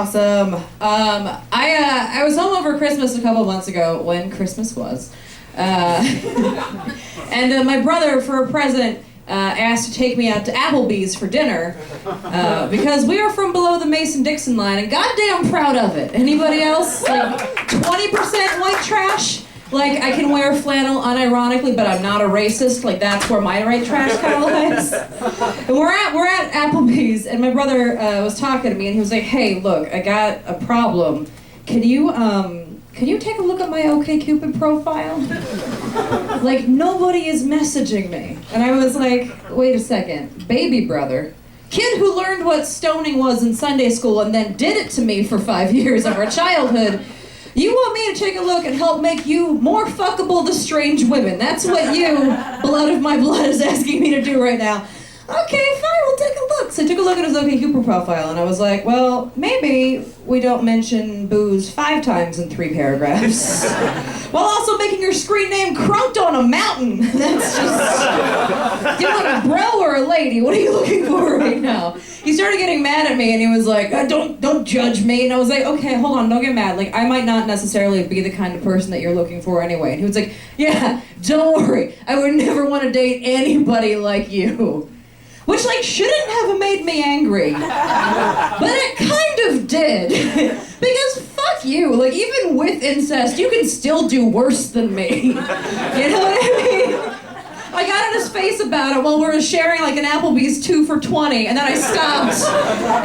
Awesome. I was home over Christmas a couple months ago, when Christmas was. And my brother, for a present, asked to take me out to Applebee's for dinner because we are from below the Mason-Dixon line, and goddamn proud of it. Anybody else? Like 20% white trash? Like, I can wear flannel unironically, but I'm not a racist. Like, that's where my white trash kind of lies. And we're at Applebee's, and my brother was talking to me, and he was like, "Hey, look, I got a problem. Can you take a look at my OkCupid profile? Like, nobody is messaging me." And I was like, wait a second, baby brother, kid who learned what stoning was in Sunday school and then did it to me for 5 years of our childhood, you want me to take a look and help make you more fuckable to strange women. That's what you, blood of my blood, is asking me to do right now. Okay, fine, we'll take a look. So I took a look at his OkCupid profile, and I was like, well, maybe we don't mention booze 5 times in 3 paragraphs. While also making your screen name Crunked on a Mountain. That's just... Do you want a bro or a lady? What are you looking for right now? He started getting mad at me, and he was like, don't judge me. And I was like, okay, hold on, don't get mad. Like, I might not necessarily be the kind of person that you're looking for anyway. And he was like, yeah, don't worry. I would never want to date anybody like you. Which, like, shouldn't have made me angry. But it kind of did. Because fuck you. Like, even with incest, you can still do worse than me. You know what I mean? I got in his face about it while we were sharing, like, an Applebee's 2 for $20, and then I stopped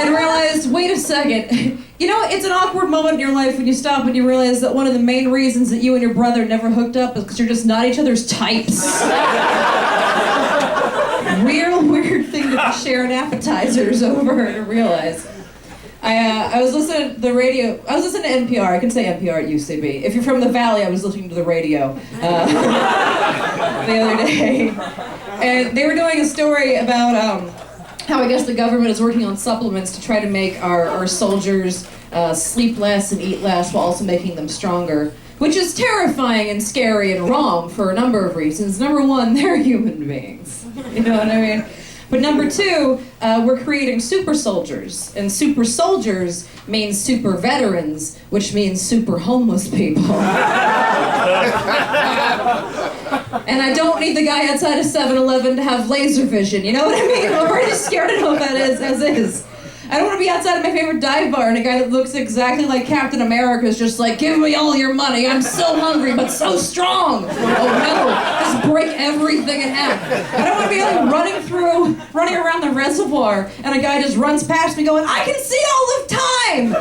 and realized, wait a second. You know, it's an awkward moment in your life when you stop and you realize that one of the main reasons that you and your brother never hooked up is because you're just not each other's types. Real weird thing to be sharing appetizers over to realize. I was listening to the radio. I was listening to NPR. I can say NPR at UCB. If you're from the Valley, I was listening to the radio the other day, and they were doing a story about how I guess the government is working on supplements to try to make our soldiers sleep less and eat less while also making them stronger. Which is terrifying and scary and wrong for a number of reasons. Number one, they're human beings. You know what I mean? But number two, we're creating super soldiers. And super soldiers means super veterans, which means super homeless people. And I don't need the guy outside of 7-Eleven to have laser vision, you know what I mean? I'm already scared to know what that is, as is. I don't want to be outside of my favorite dive bar and a guy that looks exactly like Captain America is just like, give me all your money, I'm so hungry but so strong. Oh no, just break everything in half. I don't want to be like running around the reservoir and a guy just runs past me going, I can see all of time!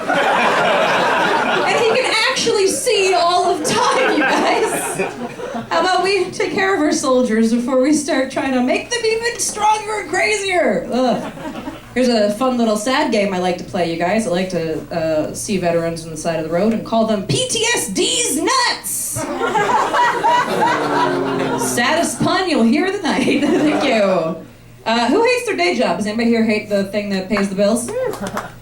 And he can actually see all of time, you guys. How about we take care of our soldiers before we start trying to make them even stronger and crazier? Ugh. Here's a fun little sad game I like to play, you guys. I like to see veterans on the side of the road and call them PTSD's nuts! Saddest pun you'll hear the night. Thank you. Who hates their day job? Does anybody here hate the thing that pays the bills?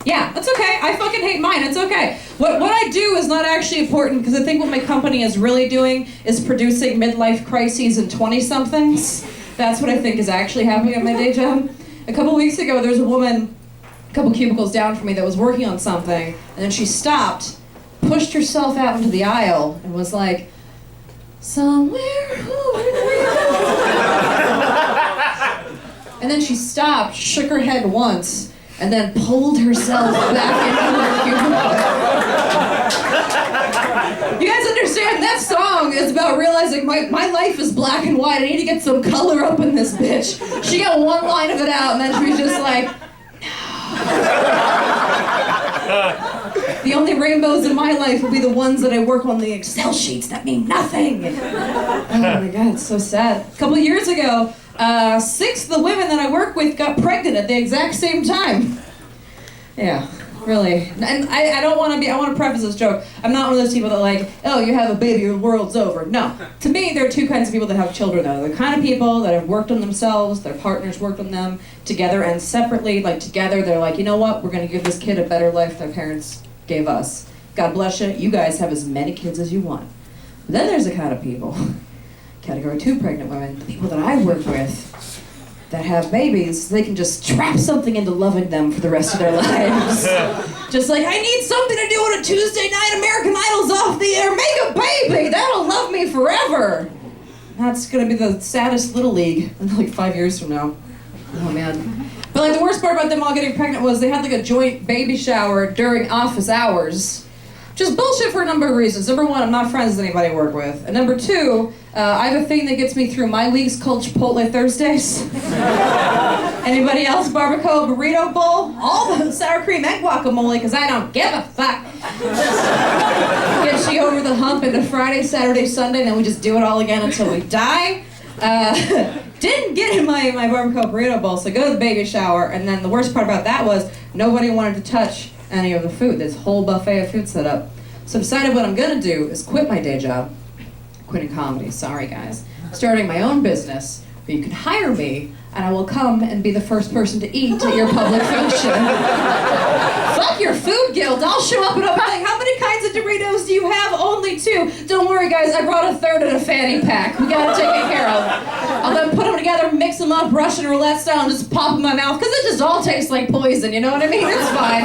Yeah, that's okay. I fucking hate mine. It's okay. What I do is not actually important because I think what my company is really doing is producing midlife crises in 20-somethings. That's what I think is actually happening at my day job. A couple weeks ago, there was a woman a couple cubicles down from me that was working on something, and then she stopped, pushed herself out into the aisle, and was like, somewhere over there. And then she stopped, shook her head once, and then pulled herself back into her cubicle. You guys understand, that song is about realizing my life is black and white. I need to get some color up in this bitch. She got one line of it out, and then she was just like, no. The only rainbows in my life will be the ones that I work on the Excel sheets that mean nothing. Oh my God, it's so sad. A couple of years ago, 6 of the women that I work with got pregnant at the exact same time. Yeah. Really. And I don't want to be, I want to preface this joke. I'm not one of those people that like, oh, you have a baby, your world's over. No. To me, there are 2 kinds of people that have children, though. The kind of people that have worked on themselves, their partners worked on them, together and separately. Like, together, they're like, you know what? We're going to give this kid a better life their parents gave us. God bless you. You guys have as many kids as you want. But then there's the kind of people, category 2 pregnant women, the people that I work with, that have babies, they can just trap something into loving them for the rest of their lives. Just like, I need something to do on a Tuesday night, American Idol's off the air, make a baby, that'll love me forever. That's gonna be the saddest Little League in like 5 years from now. Oh man. But like the worst part about them all getting pregnant was they had like a joint baby shower during office hours. Just bullshit for a number of reasons. Number one, I'm not friends with anybody I work with. And number two, I have a thing that gets me through my league's called Chipotle Thursdays. Anybody else? Barbacoa burrito bowl? All the sour cream and guacamole, because I don't give a fuck. Gets you over the hump into Friday, Saturday, Sunday, and then we just do it all again until we die. Didn't get in my barbacoa burrito bowl, so I go to the baby shower, and then the worst part about that was nobody wanted to touch any of the food. This whole buffet of food set up. So I decided what I'm gonna do is quit my day job. Quitting comedy, sorry guys. Starting my own business, where you can hire me, and I will come and be the first person to eat at your public function. Fuck your food guild, I'll show up and I'll be like, how many kinds of Doritos do you have? Only 2. Don't worry guys, I brought a third in a fanny pack. We got it taken care of. I'll then put them together, mix them up, Russian roulette style, and just pop in my mouth, because it just all tastes like poison, you know what I mean? It's fine.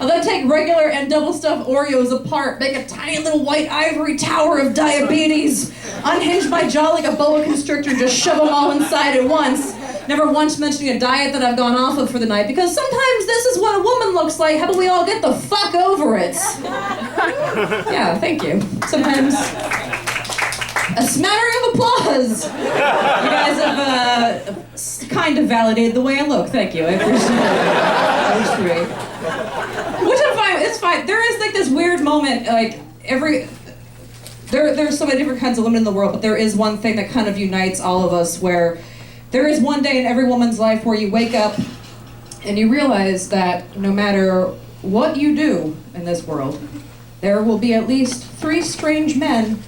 I'll then take regular and double stuffed Oreos apart, make a tiny little white ivory tower of diabetes, unhinge my jaw like a boa constrictor, just shove them all inside at once. Never once mentioning a diet that I've gone off of for the night, because sometimes this is what a woman looks like. How about we all get the fuck over it? Yeah, thank you. Sometimes a smattering of applause. You guys have kind of validated the way I look. Thank you. I appreciate it. Which I'm fine with. It's fine. There is like this weird moment, like there's so many different kinds of women in the world, but there is one thing that kind of unites all of us, where there is one day in every woman's life where you wake up and you realize that no matter what you do in this world, there will be at least 3 strange men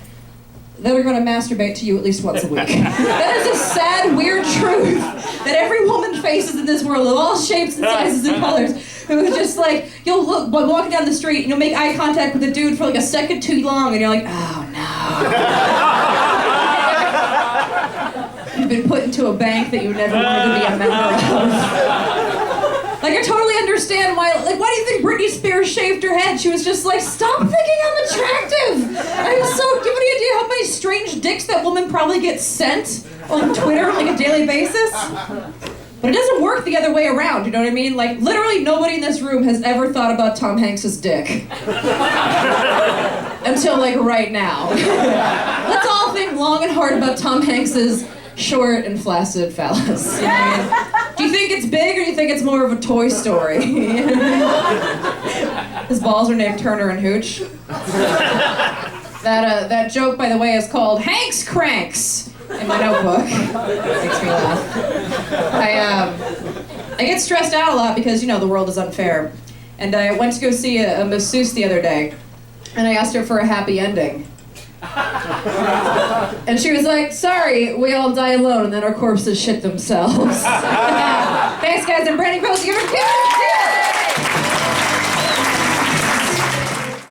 that are going to masturbate to you at least once a week. That is a sad, weird truth that every woman faces in this world, of all shapes and sizes and colors. It was just like, you'll look, walking down the street, and you'll make eye contact with a dude for like a second too long, and you're like, oh no. You've been put into a bank that you never wanted to be a member of. Like, I totally understand why, like, why do you think Britney Spears shaved her head? She was just like, stop thinking I'm attractive! I'm so, do you have any idea how many strange dicks that woman probably gets sent on Twitter on like a daily basis? But it doesn't work the other way around, you know what I mean? Like, literally nobody in this room has ever thought about Tom Hanks' dick. Until, like, right now. Let's all think long and hard about Tom Hanks' short and flaccid phallus. You know? Do you think it's big, or do you think it's more of a Toy Story? His balls are named Turner and Hooch. That joke, by the way, is called Hanks Cranks in my notebook. Makes me laugh. I get stressed out a lot because, you know, the world is unfair. And I went to go see a masseuse the other day, and I asked her for a happy ending. And she was like, sorry, we all die alone and then our corpses shit themselves. Thanks guys, I'm Brandie Posey.